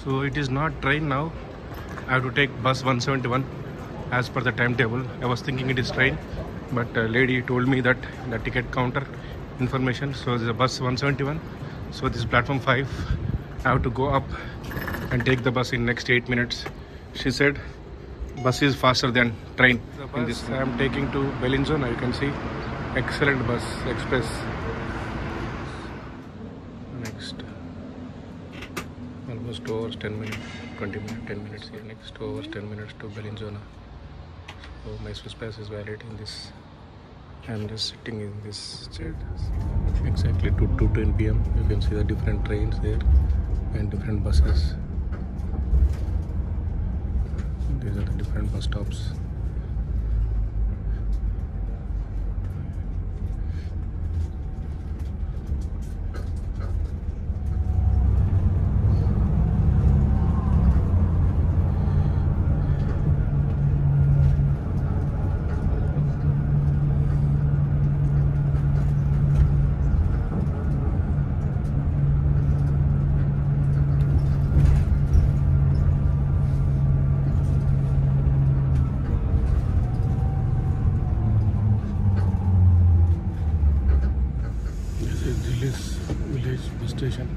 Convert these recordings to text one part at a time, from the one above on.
So it is not train now. I have to take bus 171 as per the timetable. I was thinking it is train, but a lady told me that the ticket counter information. So there's a bus 171. So this is platform 5. I have to go up and take the bus in next 8 minutes. She said bus is faster than train. The bus I am taking to Bellinzona. You can see excellent bus express. Next almost 2 hours 10 minutes, 20 minutes, 10 minutes here. Next 2 hours 10 minutes to Bellinzona. So my Swiss pass is valid in this. I'm just sitting in this chair exactly to 2:10 p.m. You can see the different trains there and different buses. These are the different bus stops. Village bus station.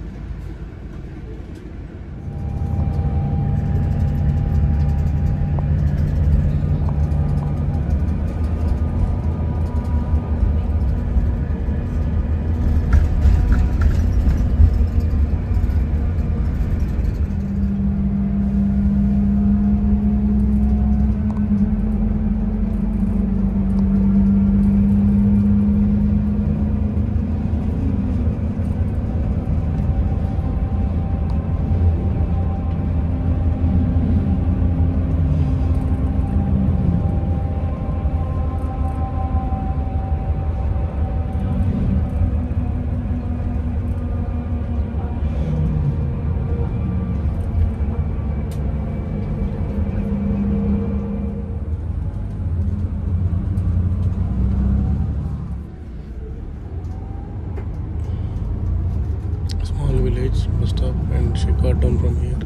Village bus stop, and she got down from here.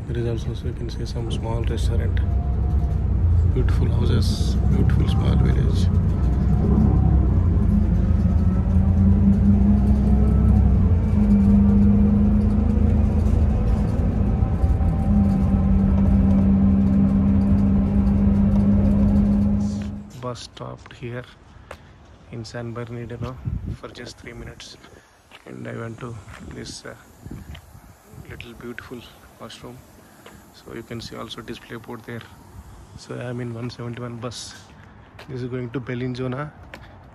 There is also, so you can see, some small restaurant, beautiful houses, beautiful small village. Bus stopped here in San Bernardino for just 3 minutes. And I went to this little beautiful washroom. So you can see also display board there. So I am in 171 bus. This is going to Bellinzona.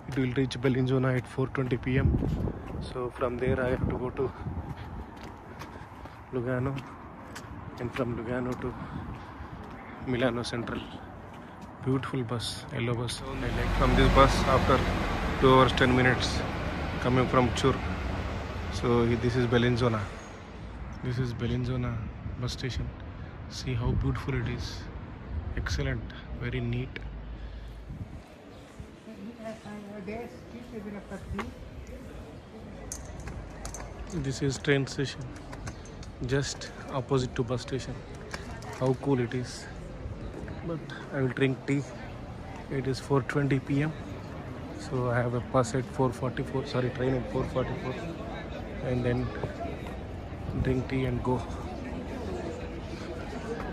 It will reach Bellinzona at 4:20 p.m. So from there I have to go to Lugano, and from Lugano to Milano Central. Beautiful bus, yellow bus. I like from this bus after 2 hours 10 minutes coming from Chur. So this is Bellinzona. This is Bellinzona bus station. See how beautiful it is. Excellent, very neat. This is train station, just opposite to bus station. How cool it is. But I will drink tea. It is 4:20 p.m. So I have a bus at 4:44. Sorry, train at 4:44. And then drink tea and go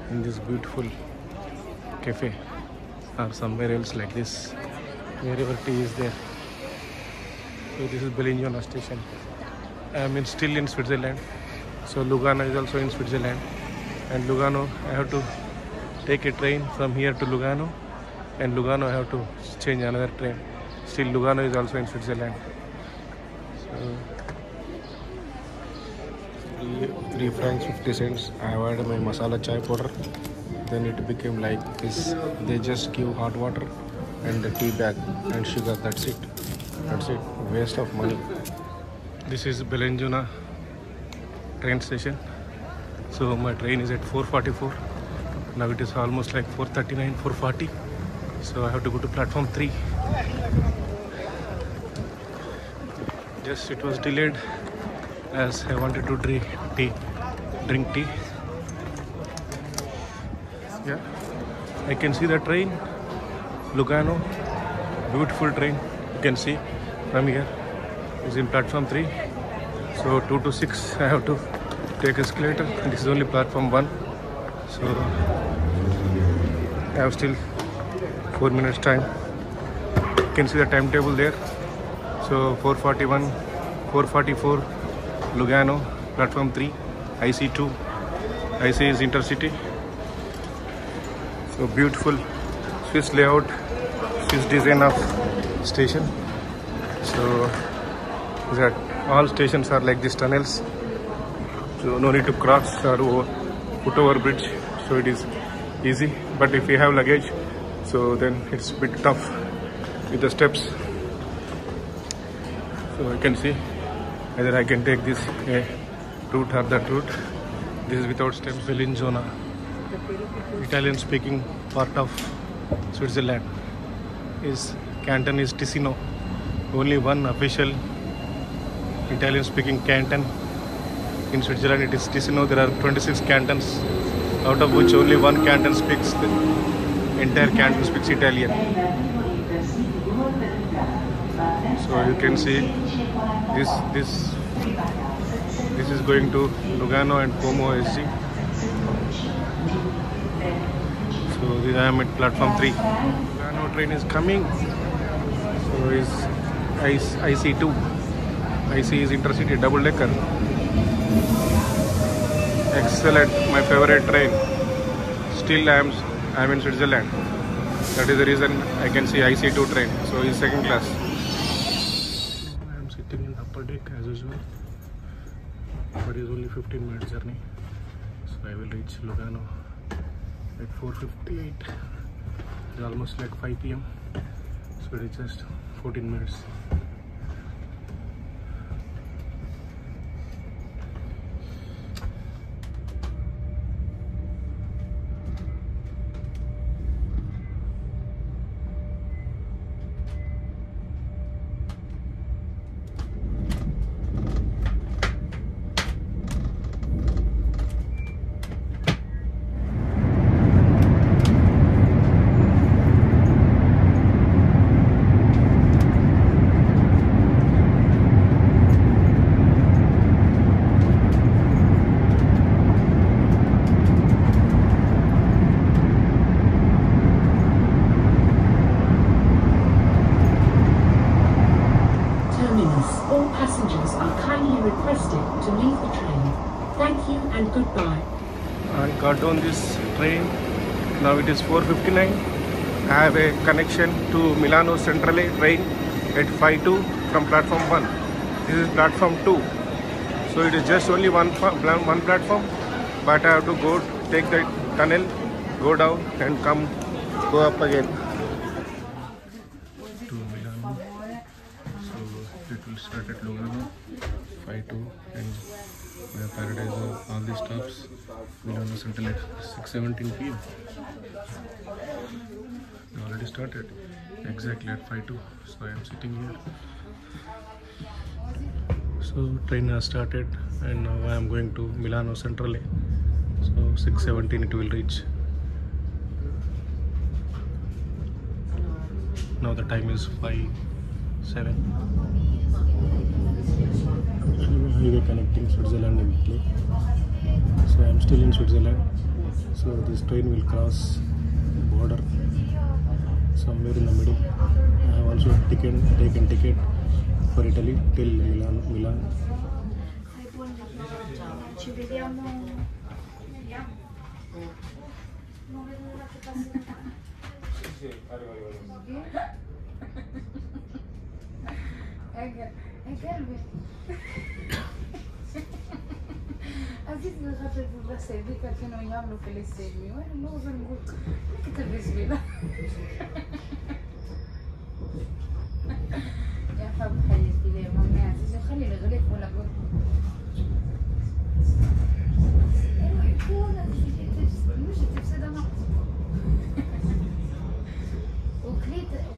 in this beautiful cafe or somewhere else like this, wherever tea is there. So this is Bellinzona station. I am still in Switzerland. So Lugano is also in Switzerland, and Lugano I have to take a train from here to Lugano, and Lugano I have to change another train. Still Lugano is also in Switzerland. So 3 francs 50 cents. I added my masala chai powder. Then it became like this. They just give hot water and the tea bag and sugar. That's it. That's it. Waste of money. This is Bellinzona train station. So my train is at 4:44. Now it is almost like 4:39, 4:40. So I have to go to platform 3. Just it was delayed as I wanted to drink tea. drink tea. Yeah, I can see the train, Lugano, beautiful train. You can see from here. It's in platform 3. So 2 to 6 I have to take escalator. This is only platform 1. So I have still 4 minutes time. You can see the timetable there. So 4:41, 4:44, Lugano, platform 3, IC2. IC is intercity. So beautiful Swiss layout, Swiss design of station. So that all stations are like these tunnels. So no need to cross or foot over bridge. So it is easy. But if you have luggage, so then it's a bit tough with the steps. So you can see either I can take this route or that route. This is without steps. Bellinzona, Italian speaking part of Switzerland. Is canton is Ticino. Only one official Italian speaking canton in Switzerland. It is Ticino. There are 26 cantons, out of which only one canton speaks, the entire canton speaks Italian. So you can see this is going to Lugano and Como SG. So I am at platform 3. Lugano train is coming. So is IC2. IC is intercity double decker. Excellent, my favorite train. Still I am in Switzerland. That is the reason I can see IC2 train. So it's second class. I am sitting in the upper deck as usual. But it's only 15-minute journey. So I will reach Lugano at 4:58. It's almost like 5 PM. So it is just 14 minutes. All passengers are kindly requested to leave the train. Thank you and goodbye. I got on this train. Now it is 4:59. I have a connection to Milano Centrale train at 5:02 from platform 1. This is platform 2. So it is just only one platform, but I have to go take the tunnel, go down and go up again to Milano. So it will start at Lugano 5:02 and Paradise of all these stops Milano Central at 6:17 PM. They already started exactly at 5:02. So I am sitting here. So train has started and now I am going to Milano Centrale. So 6:17 it will reach. Now the time is 5:07. Highway connecting Switzerland and Italy. So I am still in Switzerland. So this train will cross the border somewhere in the middle. I have also taken ticket for Italy till Milan. Ci vediamo. قلبي عزيز الغفل بس هذيك كانوا يعملوا في السيمي وانا نوصل نقول لك تلبس بلا يا حب حياتي لي مامي عزيزي خلي الغليف ولا